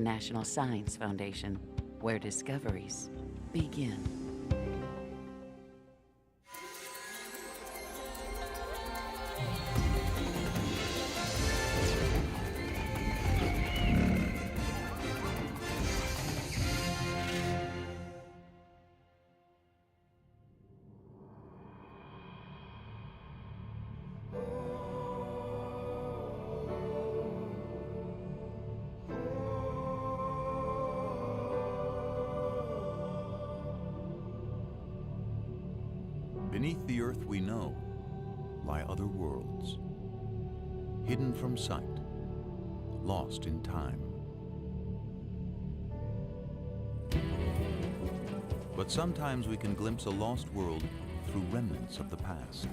the National Science Foundation, where discoveries begin. Beneath the Earth we know lie other worlds, hidden from sight, lost in time. But sometimes we can glimpse a lost world through remnants of the past.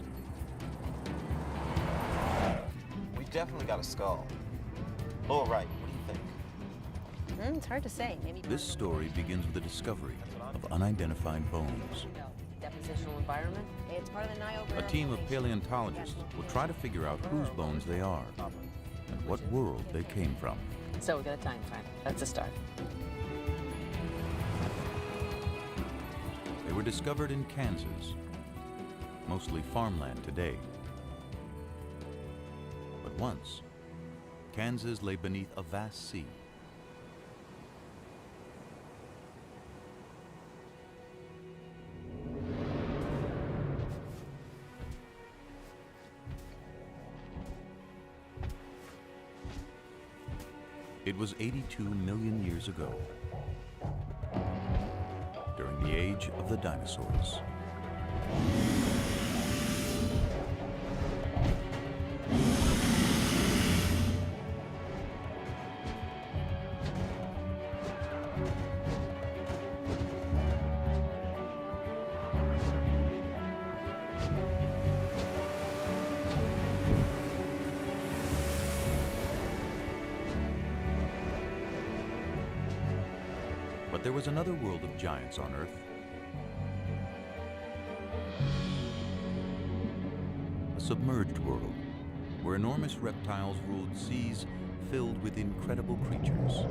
We definitely got a skull. Lower right, what do you think? It's hard to say. Maybe This story begins with the discovery of unidentified bones. depositional environment. It's part of the Niobrara. A team of paleontologists will try to figure out whose bones they are and what world they came from. So we got a time frame. That's a start. They were discovered in Kansas, mostly farmland today. But once, Kansas lay beneath a vast sea. It was 82 million years ago, during the age of the dinosaurs. But there was another world of giants on Earth. A submerged world, where enormous reptiles ruled seas filled with incredible creatures.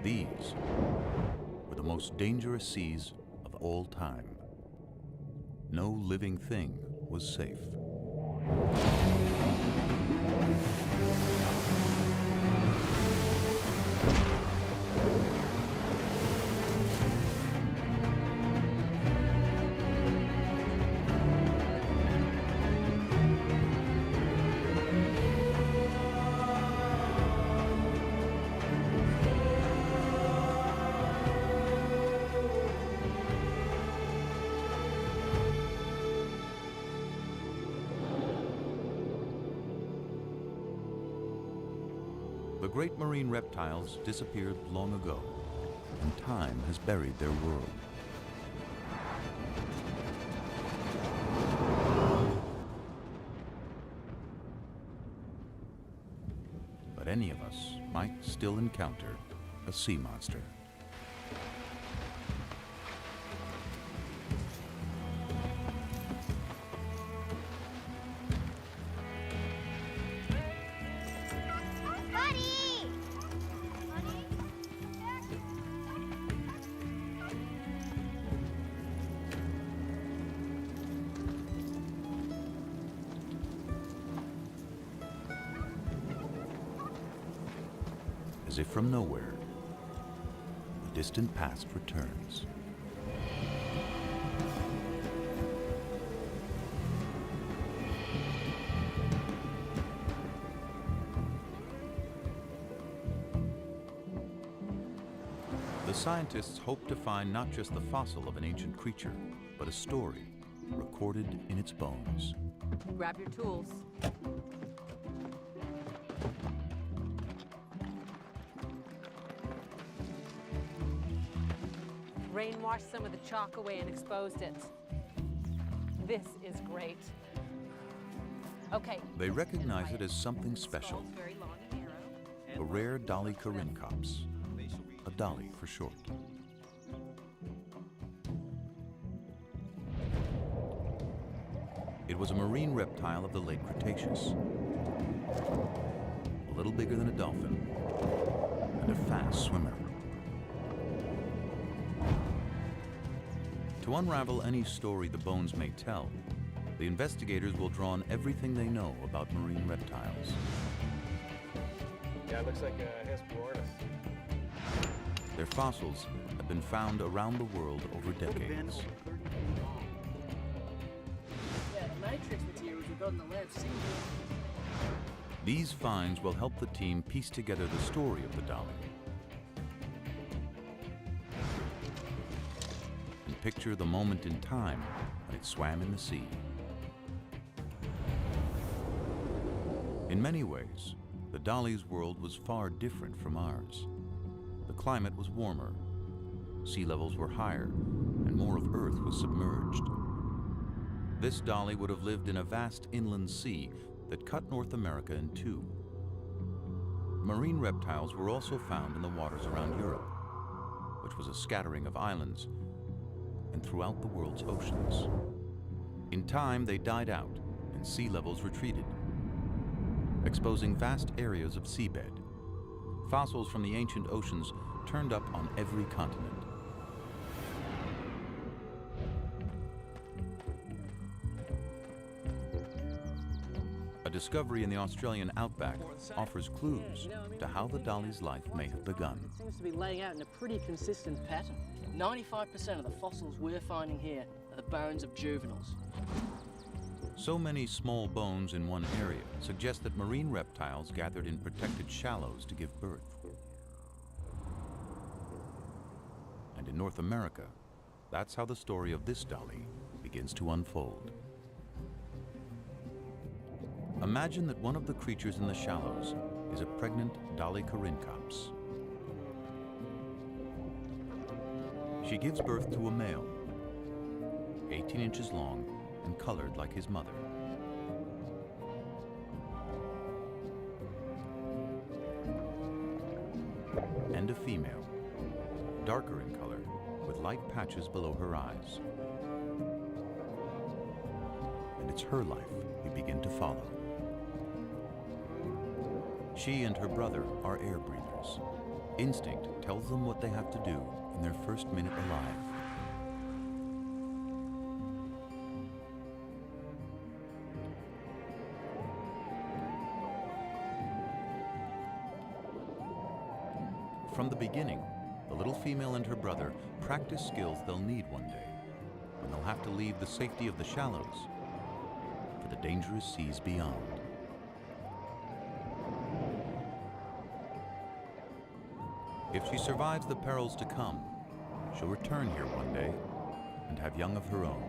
These were the most dangerous seas of all time. No living thing was safe. The great marine reptiles disappeared long ago, and time has buried their world. But any of us might still encounter a sea monster. As if from nowhere, the distant past returns. The scientists hope to find not just the fossil of an ancient creature, but a story recorded in its bones. Grab your tools. Rain washed some of the chalk away and exposed it. This is great. Okay. They recognize it as something special, a rare Dolly Corincops, a dolly for short. It was a marine reptile of the late Cretaceous, a little bigger than a dolphin and a fast swimmer. To unravel any story the bones may tell, the investigators will draw on everything they know about marine reptiles. Yeah, it looks like a Hesperornis. Their fossils have been found around the world over decades. Yeah, the matrix materials we got in the lab seem These finds will help the team piece together the story of the dolly and picture the moment in time when it swam in the sea. In many ways, the dolly's world was far different from ours. The climate was warmer, sea levels were higher, and more of Earth was submerged. This dolly would have lived in a vast inland sea that cut North America in two. Marine reptiles were also found in the waters around Europe, which was a scattering of islands, and throughout the world's oceans. In time, they died out and sea levels retreated, exposing vast areas of seabed. Fossils from the ancient oceans turned up on every continent. A discovery in the Australian outback offers clues to how the dolly's life may have begun. It seems to be laying out in a pretty consistent pattern. 95% of the fossils we're finding here are the bones of juveniles. So many small bones in one area suggest that marine reptiles gathered in protected shallows to give birth. And in North America, that's how the story of this dolly begins to unfold. Imagine that one of the creatures in the shallows is a pregnant Dolly corincops. She gives birth to a male, 18 inches long and colored like his mother. And a female, darker in color, with light patches below her eyes. And it's her life we begin to follow. She and her brother are air breathers. Instinct tells them what they have to do in their first minute alive. From the beginning, the little female and her brother practice skills they'll need one day, when they'll have to leave the safety of the shallows for the dangerous seas beyond. If she survives the perils to come, she'll return here one day and have young of her own.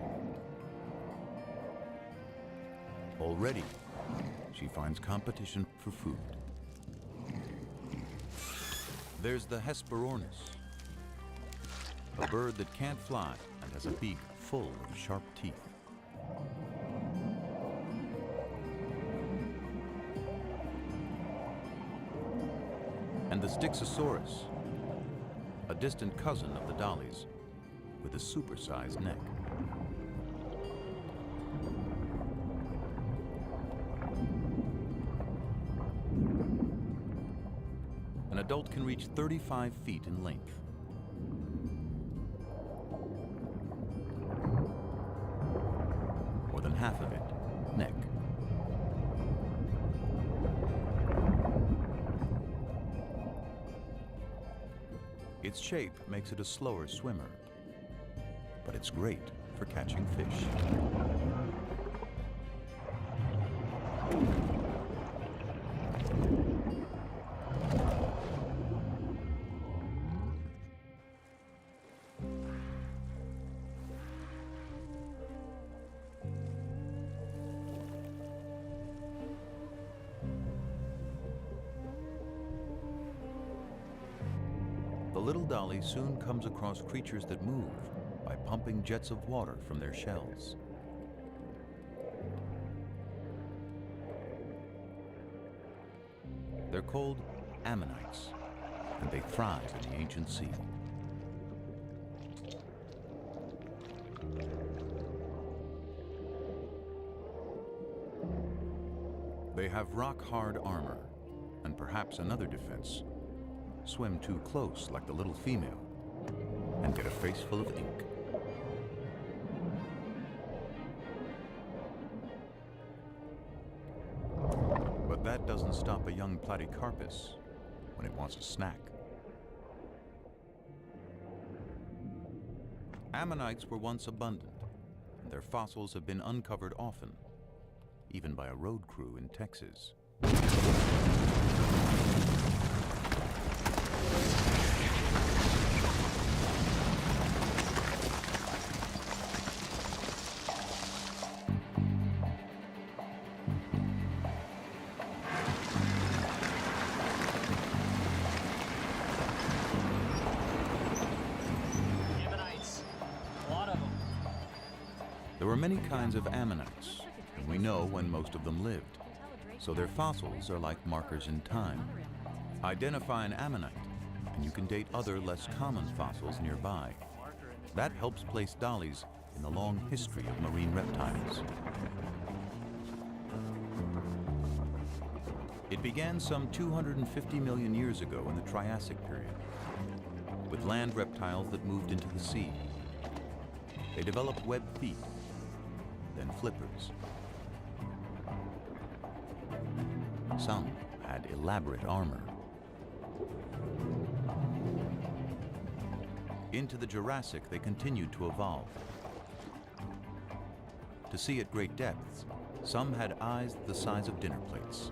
Already, she finds competition for food. There's the Hesperornis, a bird that can't fly and has a beak full of sharp teeth. And the Styxosaurus, a distant cousin of the dollies with a supersized neck. An adult can reach 35 feet in length. More than half of it, neck. Its shape makes it a slower swimmer, but it's great for catching fish. The little dolly soon comes across creatures that move by pumping jets of water from their shells. They're called ammonites, and they thrive in the ancient sea. They have rock-hard armor, and perhaps another defense: swim too close like the little female and get a face full of ink. But that doesn't stop a young platycarpus when it wants a snack. Ammonites were once abundant, and their fossils have been uncovered often, even by a road crew in Texas. Ammonites. A lot of them. There were many kinds of ammonites, and we know when most of them lived. So their fossils are like markers in time. Identify an ammonite, and you can date other less common fossils nearby. That helps place dollies in the long history of marine reptiles. It began some 250 million years ago in the Triassic period, with land reptiles that moved into the sea. They developed webbed feet, then flippers. Some had elaborate armor. Into the Jurassic, they continued to evolve. To see at great depths, some had eyes the size of dinner plates.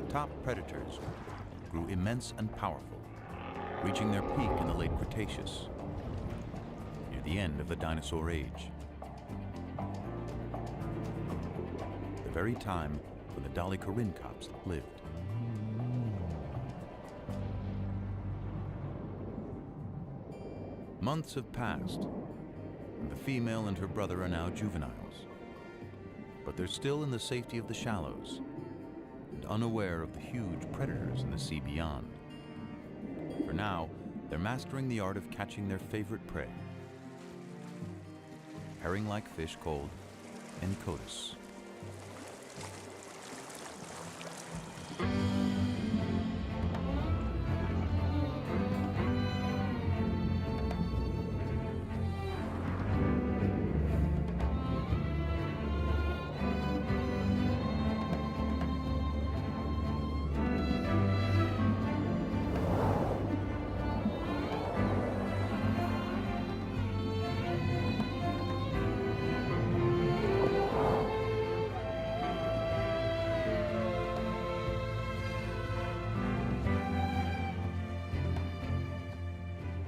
Top predators grew immense and powerful, reaching their peak in the late Cretaceous, near the end of the dinosaur age. The very time when the Dolichorhynchops lived. Months have passed, and the female and her brother are now juveniles. But they're still in the safety of the shallows, and unaware of the huge predators in the sea beyond. For now, they're mastering the art of catching their favorite prey, herring-like fish called Encotis.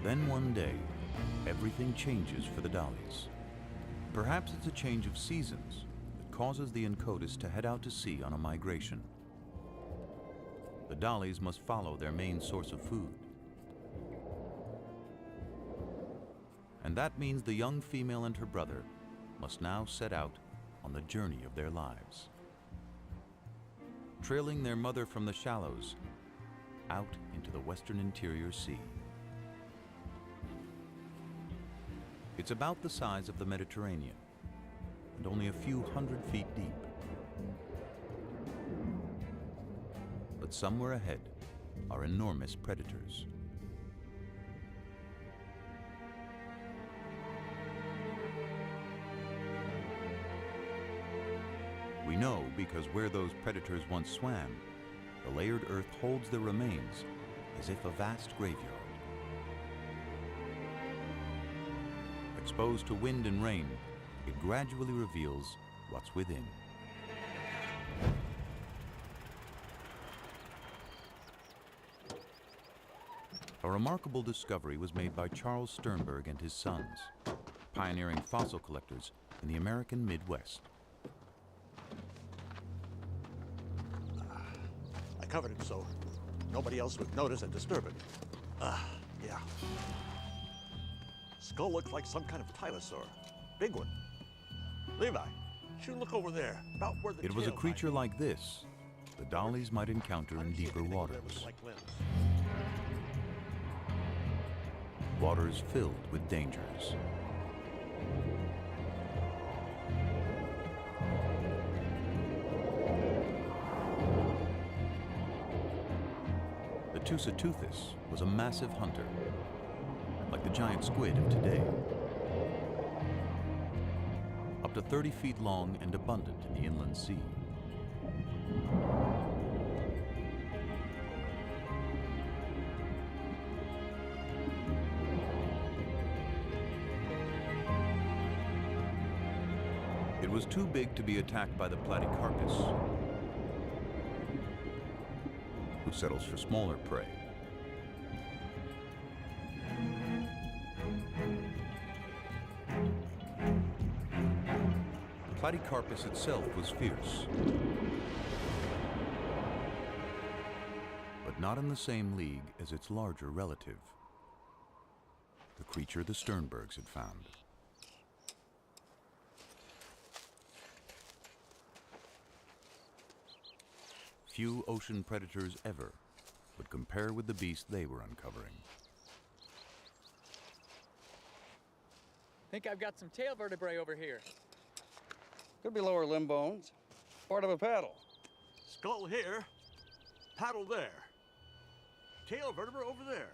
Then one day, everything changes for the dollies. Perhaps it's a change of seasons that causes the Encotis to head out to sea on a migration. The dollies must follow their main source of food. And that means the young female and her brother must now set out on the journey of their lives, trailing their mother from the shallows out into the western interior sea. It's about the size of the Mediterranean and only a few 100 feet deep. But somewhere ahead are enormous predators. We know because where those predators once swam, the layered earth holds their remains as if a vast graveyard. Exposed to wind and rain, it gradually reveals what's within. A remarkable discovery was made by Charles Sternberg and his sons, pioneering fossil collectors in the American Midwest. I covered it so nobody else would notice and disturb it. Yeah. Skull looks like some kind of tylosaur. Big one. Levi, you look over there, about where the It was a tail creature might like this the dollies might encounter in deeper waters. Like limbs. waters filled with dangers. The Tusateuthis was a massive hunter, like the giant squid of today. Up to 30 feet long and abundant in the inland sea. It was too big to be attacked by the Platycarpus, who settles for smaller prey. Platycarpus itself was fierce, but not in the same league as its larger relative, the creature the Sternbergs had found. Few ocean predators ever would compare with the beast they were uncovering. Think I've got some tail vertebrae over here. Could be lower limb bones. Part of a paddle. Skull here, paddle there. Tail vertebra over there.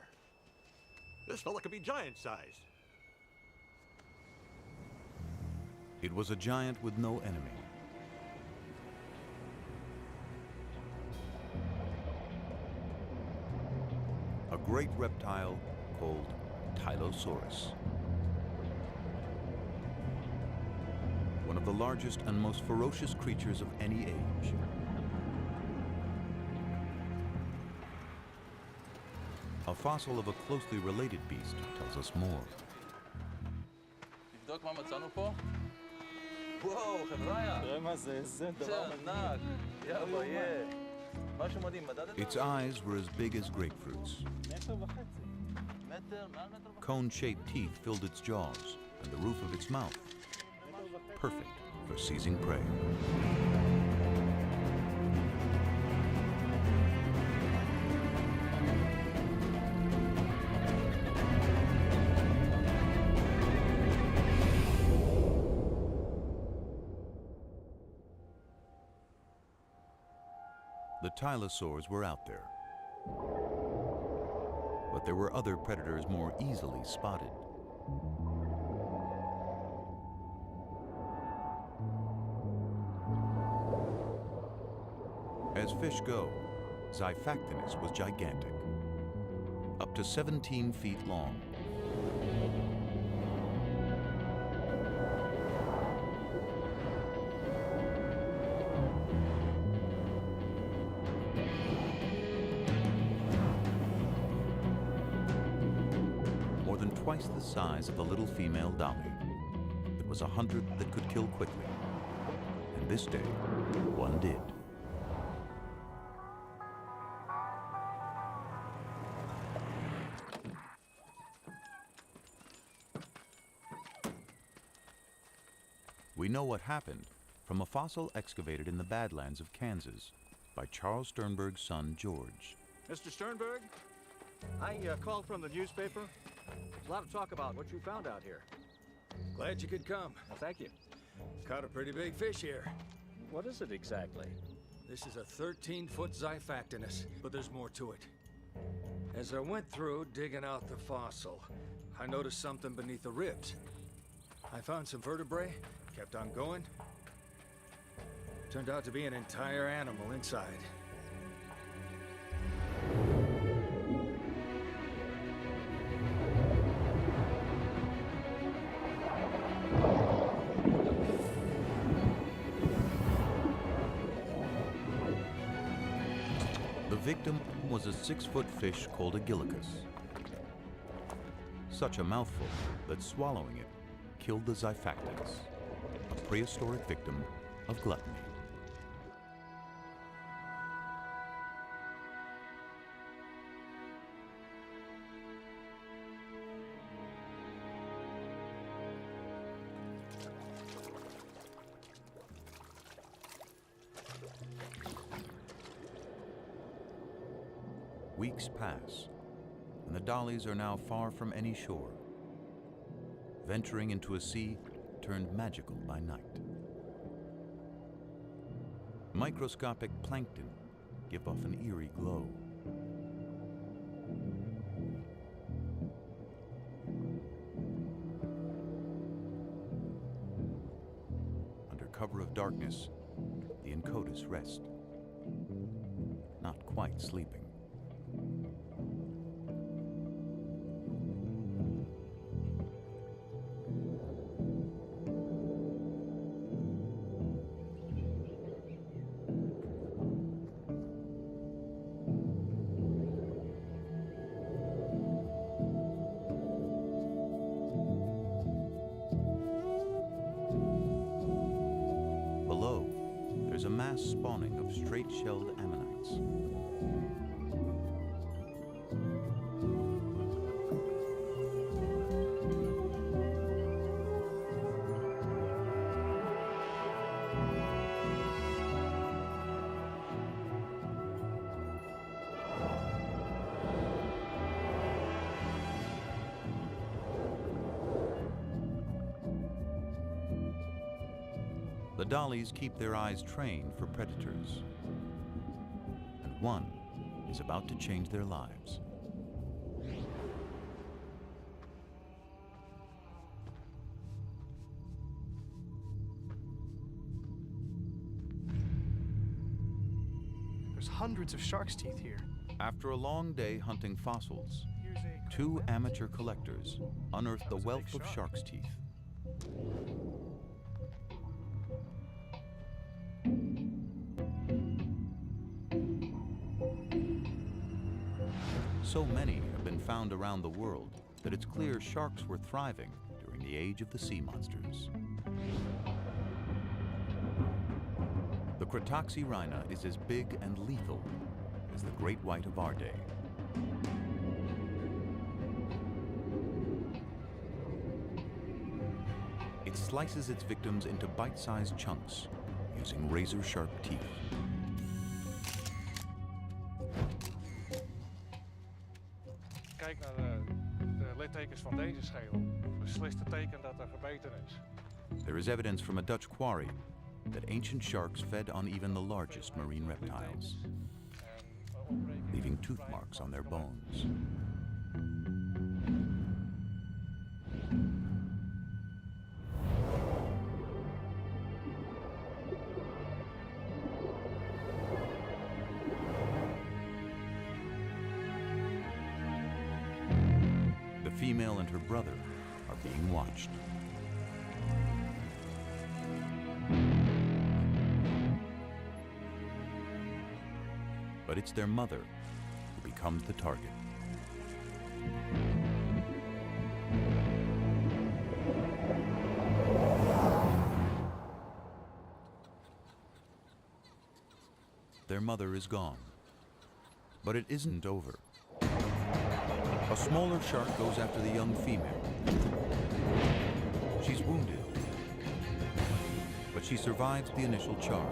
This fella could be giant-sized. It was a giant with no enemy. A great reptile called Tylosaurus. One of the largest and most ferocious creatures of any age. A fossil of a closely related beast tells us more. תבדוק מה מצאנו פה? וואו, חבריה. תראה מה זה, איזה דבר מדהים. ענק. יאללה, יא. משהו מדהים, מדדת? Its eyes were as big as grapefruits. מטר וחצי. מטר, מעל מטר וחצי. Cone-shaped teeth filled its jaws and the roof of its mouth. Perfect for seizing prey. The Tylosaurs were out there, but there were other predators more easily spotted. As fish go, Xiphactinus was gigantic, up to 17 feet long. More than twice the size of the little female dolly. It was a hunter that could kill quickly, and this day, one did. We know what happened from a fossil excavated in the Badlands of Kansas by Charles Sternberg's son, George. Mr. Sternberg, I called from the newspaper. There's a lot of talk about what you found out here. Glad you could come. Well, thank you. Caught a pretty big fish here. What is it exactly? This is a 13-foot Xiphactinus, but there's more to it. As I went through digging out the fossil, I noticed something beneath the ribs. I found some vertebrae, kept on going. Turned out to be an entire animal inside. The victim was a 6-foot fish called a Gillicus. Such a mouthful that swallowing it killed the Xiphactinus, a prehistoric victim of gluttony. Weeks pass, and the dollies are now far from any shore, venturing into a sea turned magical by night. Microscopic plankton give off an eerie glow. Under cover of darkness, the Inkotus rest, not quite sleeping. Below, there's a mass spawning of straight-shelled ammonites. The dollies keep their eyes trained for predators, and one is about to change their lives. There's hundreds of shark's teeth here. After a long day hunting fossils, two amateur collectors unearth the wealth of shark's teeth. So many have been found around the world that it's clear sharks were thriving during the age of the sea monsters. The Cratoxyrhina is as big and lethal as the great white of our day. It slices its victims into bite-sized chunks using razor-sharp teeth. Kijk naar de littekens van deze schedel. Beslist het teken dat er gebeten is. There is evidence from a Dutch quarry that ancient sharks fed on even the largest marine reptiles, leaving tooth marks on their bones. The female and her brother are being watched. But it's their mother who becomes the target. Their mother is gone, but it isn't over. A smaller shark goes after the young female. She's wounded, but she survives the initial charge.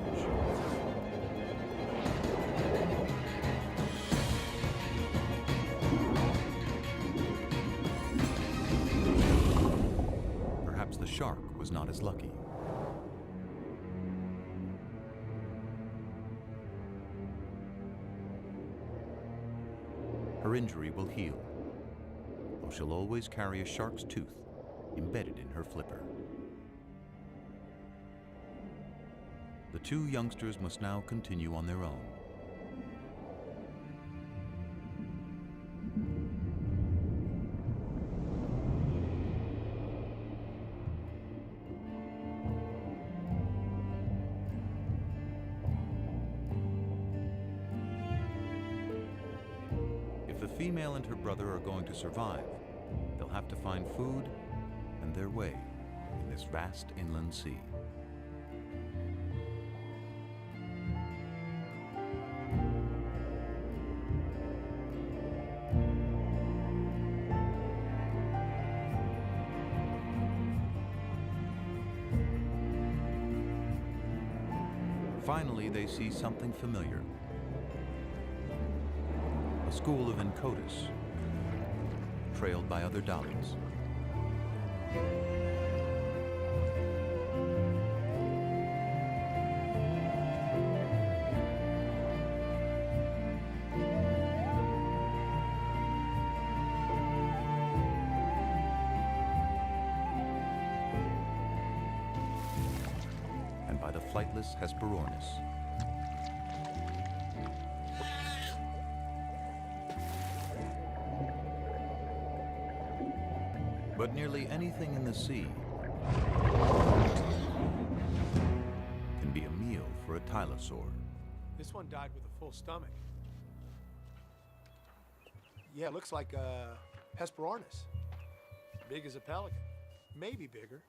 Perhaps the shark was not as lucky. Her injury will heal, though she'll always carry a shark's tooth embedded in her flipper. The two youngsters must now continue on their own. If the female and her brother are going to survive, they'll have to find food and their way in this vast inland sea. Finally, they see something familiar. A school of Inkotus, trailed by other dollies. And by the flightless Hesperornis. But nearly anything in the sea can be a meal for a tylosaur. This one died with a full stomach. Yeah, it looks like a Hesperornis. Big as a pelican. Maybe bigger.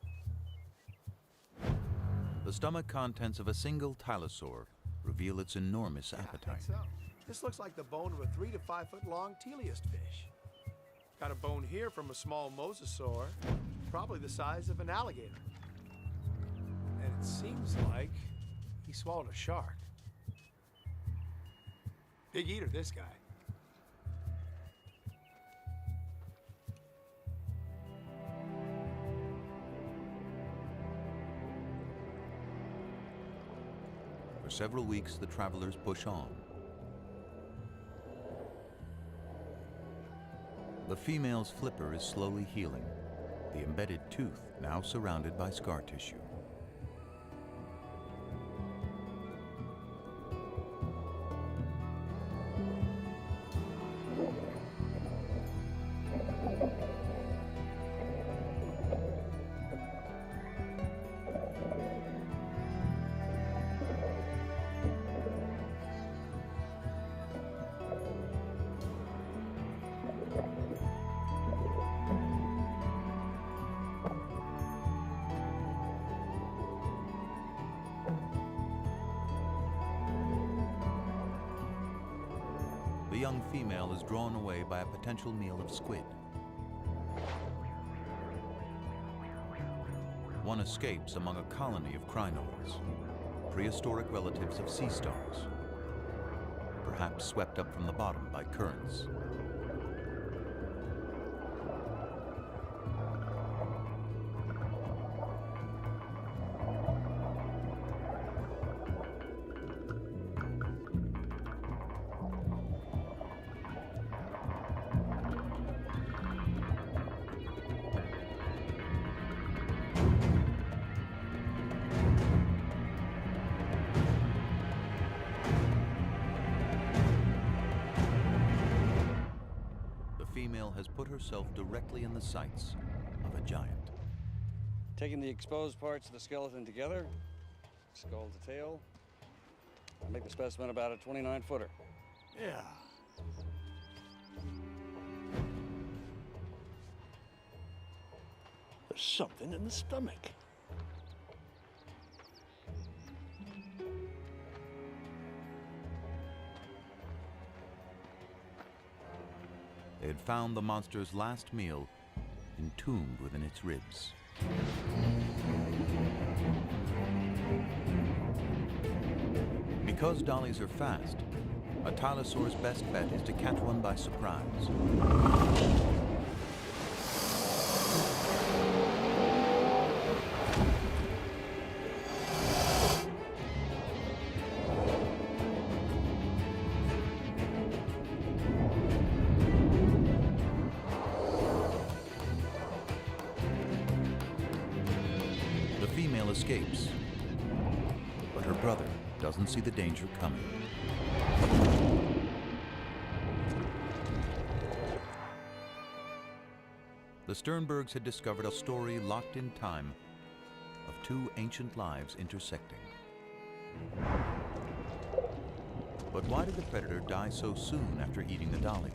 The stomach contents of a single tylosaur reveal its enormous appetite. I think so. This looks like the bone of a 3 to 5 foot long teleost fish. Got a bone here from a small mosasaur, probably the size of an alligator. And it seems like he swallowed a shark. Big eater, this guy. For several weeks, the travelers push on. The female's flipper is slowly healing, the embedded tooth now surrounded by scar tissue. The young female is drawn away by a potential meal of squid. One escapes among a colony of crinoids, prehistoric relatives of sea stars, perhaps swept up from the bottom by currents. Has put herself directly in the sights of a giant. Taking the exposed parts of the skeleton together, skull to tail, I make the specimen about a 29-footer. Yeah. There's something in the stomach. They had found the monster's last meal entombed within its ribs. Because dollies are fast, a tylosaur's best bet is to catch one by surprise. Escapes, but her brother doesn't see the danger coming. The Sternbergs had discovered a story locked in time of two ancient lives intersecting. But why did the predator die so soon after eating the dolly?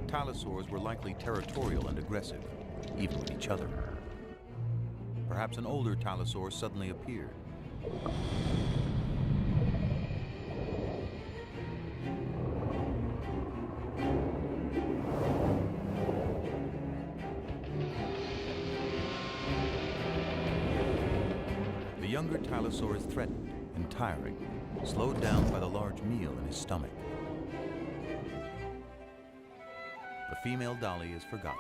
Tylosaurs were likely territorial and aggressive, even with each other. Perhaps an older tylosaur suddenly appeared. The younger tylosaur is threatened and tiring, slowed down by the large meal in his stomach. female dolly is forgotten.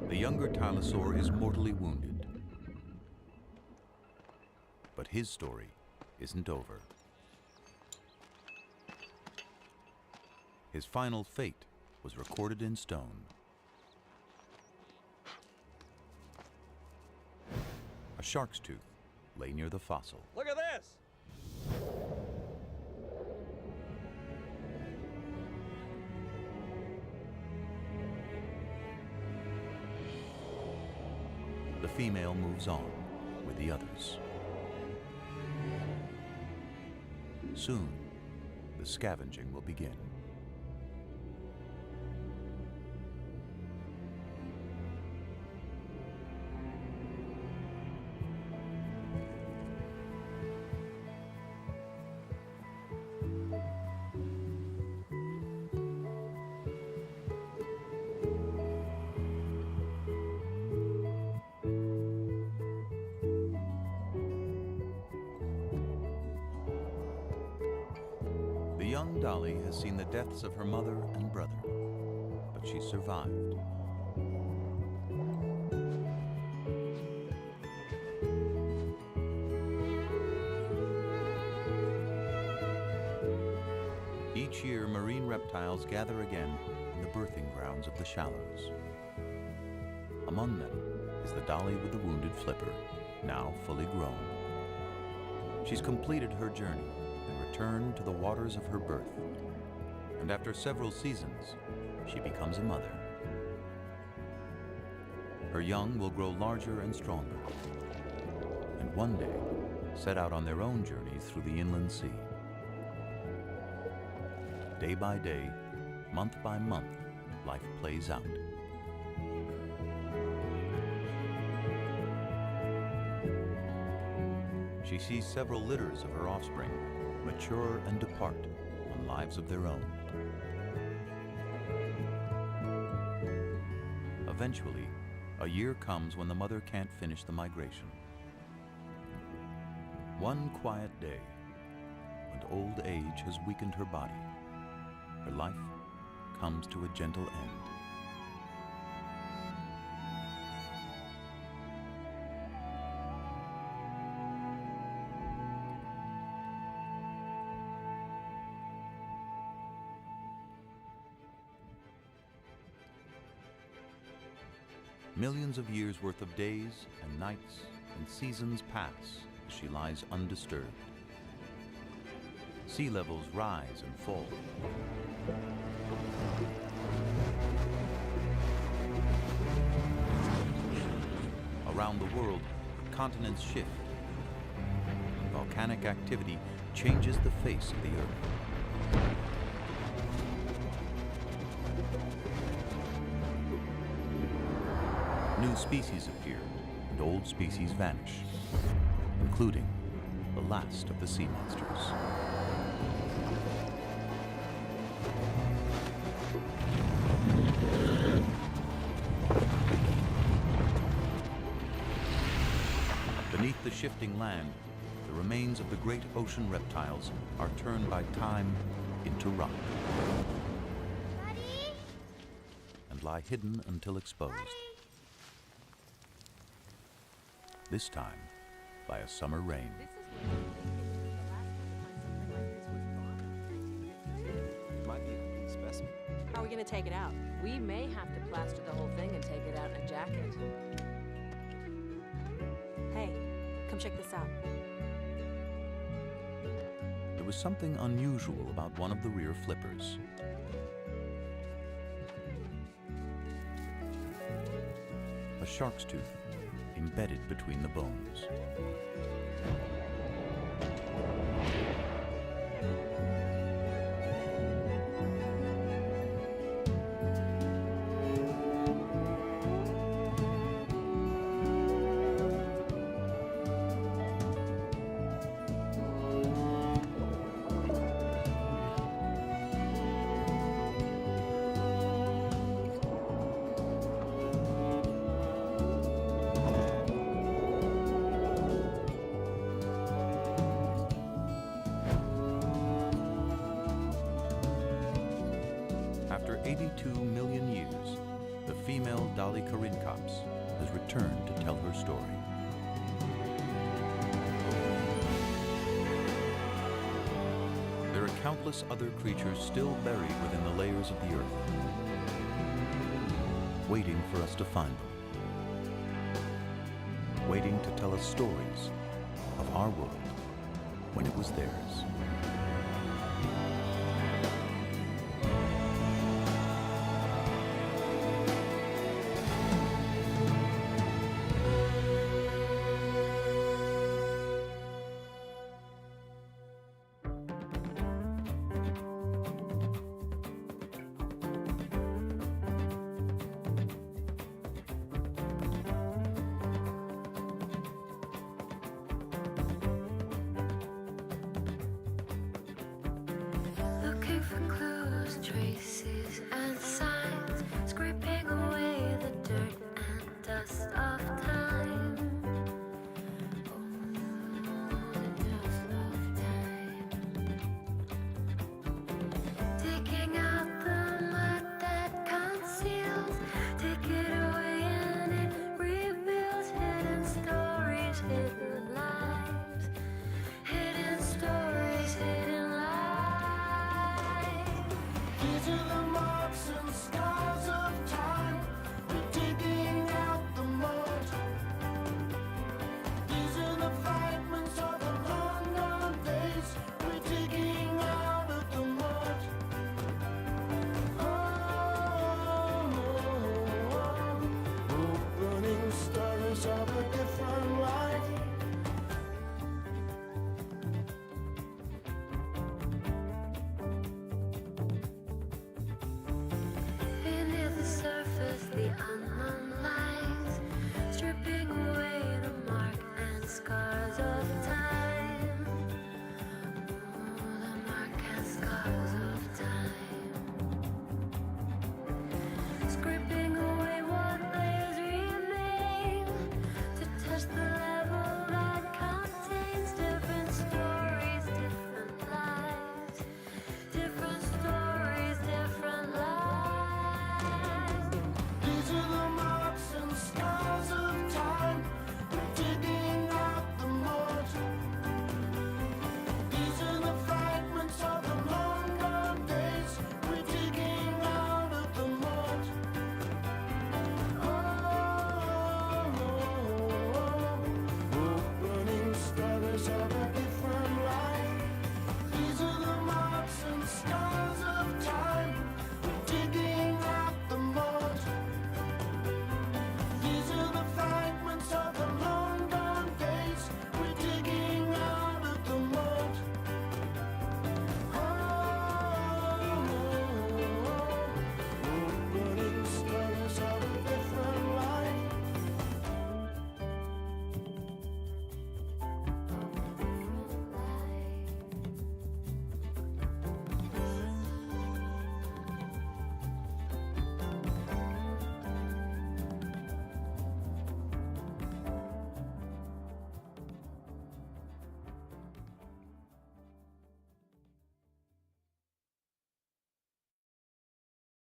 The younger Tylosaur is mortally wounded. But his story isn't over. His final fate was recorded in stone. A shark's tooth lay near the fossil. Look at this! The female moves on with the others. Soon, the scavenging will begin. The young Dolly has seen the deaths of her mother and brother, but she survived. Each year, marine reptiles gather again in the birthing grounds of the shallows. Among them is the dolly with the wounded flipper, now fully grown. She's completed her journey and returned to the waters of her birth. And after several seasons, she becomes a mother. Her young will grow larger and stronger, and one day set out on their own journey through the inland sea. Day by day, month by month, life plays out. She sees several litters of her offspring mature and depart on lives of their own. Eventually, a year comes when the mother can't finish the migration. One quiet day, when old age has weakened her body, her life comes to a gentle end. Millions of years worth of days and nights and seasons pass as she lies undisturbed. Sea levels rise and fall. Around the world, continents shift. Volcanic activity changes the face of the Earth. New species appear, and old species vanish, including the last of the sea monsters. Beneath the shifting land, the remains of the great ocean reptiles are turned by time into rock. Daddy? And lie hidden until exposed. Daddy? This time by a summer rain. Might be a complete specimen. How are we going to take it out? We may have to plaster the whole thing and take it out in a jacket. Hey, come check this out. There was something unusual about one of the rear flippers. a shark's tooth embedded between the bones. After 82 million years, the female Dolly Corincops has returned to tell her story. There are countless other creatures still buried within the layers of the earth, waiting for us to find them, waiting to tell us stories of our world when it was theirs. Looking for clues, traces, and signs, scraping away.